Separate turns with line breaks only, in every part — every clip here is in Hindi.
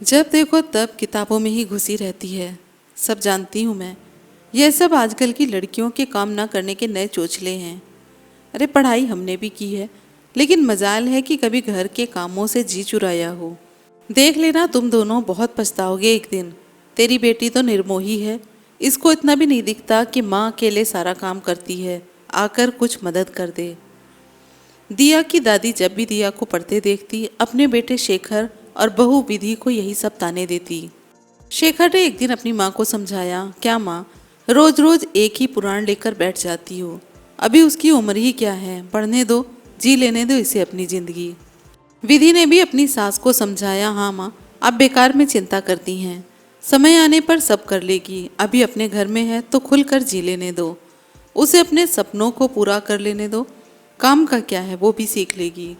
जब देखो तब किताबों में ही घुसी रहती है। सब जानती हूँ मैं। यह सब आजकल की लड़कियों के काम ना करने के नए चोचले हैं। अरे पढ़ाई हमने भी की है, लेकिन मजाल है कि कभी घर के कामों से जी चुराया हो। देख लेना, तुम दोनों बहुत पछताओगे एक दिन। तेरी बेटी तो निर्मोही है, इसको इतना भी नहीं दिखता कि माँ अकेले सारा काम करती है, आकर कुछ मदद कर दे। दिया की दादी जब भी दिया को पढ़ते देखती, अपने बेटे शेखर और बहू विधि को यही सब ताने देती। शेखर ने एक दिन अपनी माँ को समझाया, क्या माँ, रोज रोज एक ही पुराण लेकर बैठ जाती हो? अभी उसकी उम्र ही क्या है, पढ़ने दो, जी लेने दो इसे अपनी जिंदगी। विधि ने भी अपनी सास को समझाया, हाँ माँ, आप बेकार में चिंता करती हैं, समय आने पर सब कर लेगी, अभी अपने घर में है तो खुलकर जी लेने दो, उसे अपने सपनों को पूरा कर लेने दो, काम का क्या है, वो भी सीख लेगी।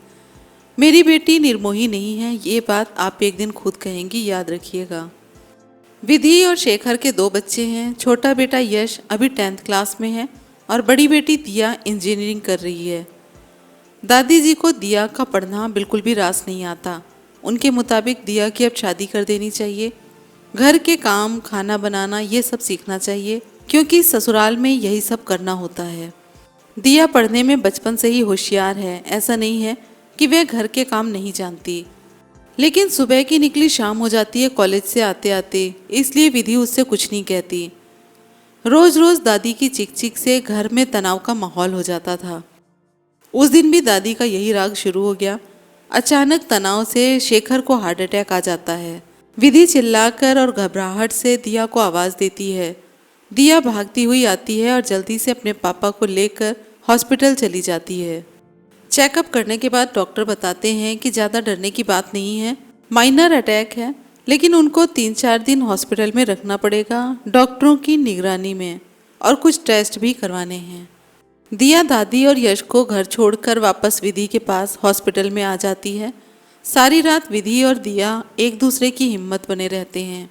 मेरी बेटी निर्मोही नहीं है, ये बात आप एक दिन खुद कहेंगी, याद रखिएगा। विधि और शेखर के दो बच्चे हैं। छोटा बेटा यश अभी 10th क्लास में है और बड़ी बेटी दिया इंजीनियरिंग कर रही है। दादी जी को दिया का पढ़ना बिल्कुल भी रास नहीं आता। उनके मुताबिक दिया की अब शादी कर देनी चाहिए। घर के काम, खाना बनाना, ये सब सीखना चाहिए, क्योंकि ससुराल में यही सब करना होता है। दिया पढ़ने में बचपन से ही होशियार है, ऐसा नहीं है कि वह घर के काम नहीं जानती, लेकिन सुबह की निकली शाम हो जाती है कॉलेज से आते आते, इसलिए विधि उससे कुछ नहीं कहती। रोज रोज दादी की चिक चिक से घर में तनाव का माहौल हो जाता था। उस दिन भी दादी का यही राग शुरू हो गया। अचानक तनाव से शेखर को हार्ट अटैक आ जाता है। विधि चिल्लाकर और घबराहट से दिया को आवाज देती है। दिया भागती हुई आती है और जल्दी से अपने पापा को लेकर हॉस्पिटल चली जाती है। चेकअप करने के बाद डॉक्टर बताते हैं कि ज़्यादा डरने की बात नहीं है, माइनर अटैक है, लेकिन उनको 3-4 दिन हॉस्पिटल में रखना पड़ेगा डॉक्टरों की निगरानी में, और कुछ टेस्ट भी करवाने हैं। दिया दादी और यश को घर छोड़कर वापस विधि के पास हॉस्पिटल में आ जाती है। सारी रात विधि और दिया एक दूसरे की हिम्मत बने रहते हैं।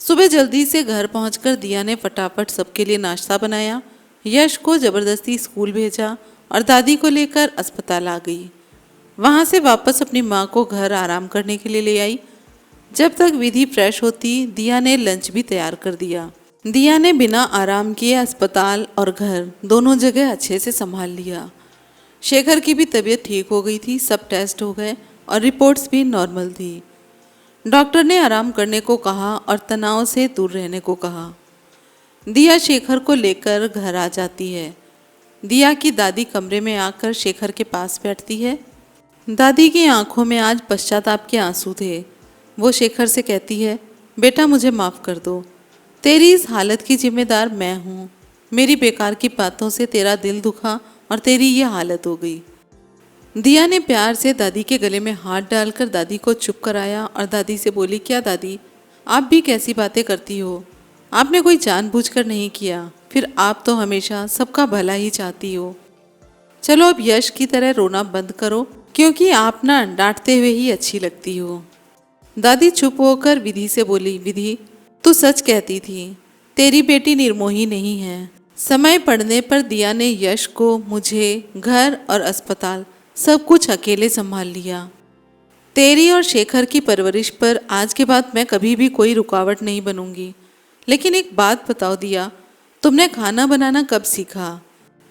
सुबह जल्दी से घर पहुंचकर दिया ने फटाफट सबके लिए नाश्ता बनाया, यश को जबरदस्ती स्कूल भेजा और दादी को लेकर अस्पताल आ गई। वहां से वापस अपनी माँ को घर आराम करने के लिए ले आई। जब तक विधि फ्रेश होती, दिया ने लंच भी तैयार कर दिया। दिया ने बिना आराम किए अस्पताल और घर दोनों जगह अच्छे से संभाल लिया। शेखर की भी तबीयत ठीक हो गई थी, सब टेस्ट हो गए और रिपोर्ट्स भी नॉर्मल थी। डॉक्टर ने आराम करने को कहा और तनाव से दूर रहने को कहा। दिया शेखर को लेकर घर आ जाती है। दिया की दादी कमरे में आकर शेखर के पास बैठती है। दादी की आंखों में आज पश्चाताप के आंसू थे। वो शेखर से कहती है, बेटा मुझे माफ़ कर दो, तेरी इस हालत की जिम्मेदार मैं हूँ। मेरी बेकार की बातों से तेरा दिल दुखा और तेरी ये हालत हो गई। दिया ने प्यार से दादी के गले में हाथ डालकर दादी को चुप कराया और दादी से बोली, क्या दादी, आप भी कैसी बातें करती हो? आपने कोई जानबूझकर नहीं किया, फिर आप तो हमेशा सबका भला ही चाहती हो। चलो अब यश की तरह रोना बंद करो, क्योंकि आप ना डांटते हुए ही अच्छी लगती हो। दादी चुप होकर विधि से बोली, विधि, तू सच कहती थी, तेरी बेटी निर्मोही नहीं है। समय पड़ने पर दिया ने यश को, मुझे, घर और अस्पताल सब कुछ अकेले संभाल लिया। तेरी और शेखर की परवरिश पर आज के बाद मैं कभी भी कोई रुकावट नहीं बनूंगी। लेकिन एक बात बताओ दिया, तुमने खाना बनाना कब सीखा?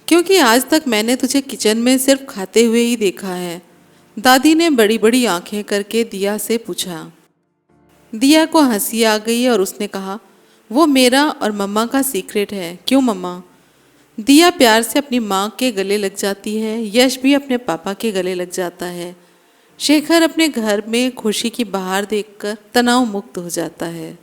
क्योंकि आज तक मैंने तुझे किचन में सिर्फ खाते हुए ही देखा है। दादी ने बड़ी बड़ी आंखें करके दिया से पूछा। दिया को हंसी आ गई और उसने कहा, वो मेरा और मम्मा का सीक्रेट है। क्यों मम्मा? दिया प्यार से अपनी माँ के गले लग जाती है। यश भी अपने पापा के गले लग जाता है। शेखर अपने घर में खुशी की बहार देखकर तनाव मुक्त हो जाता है।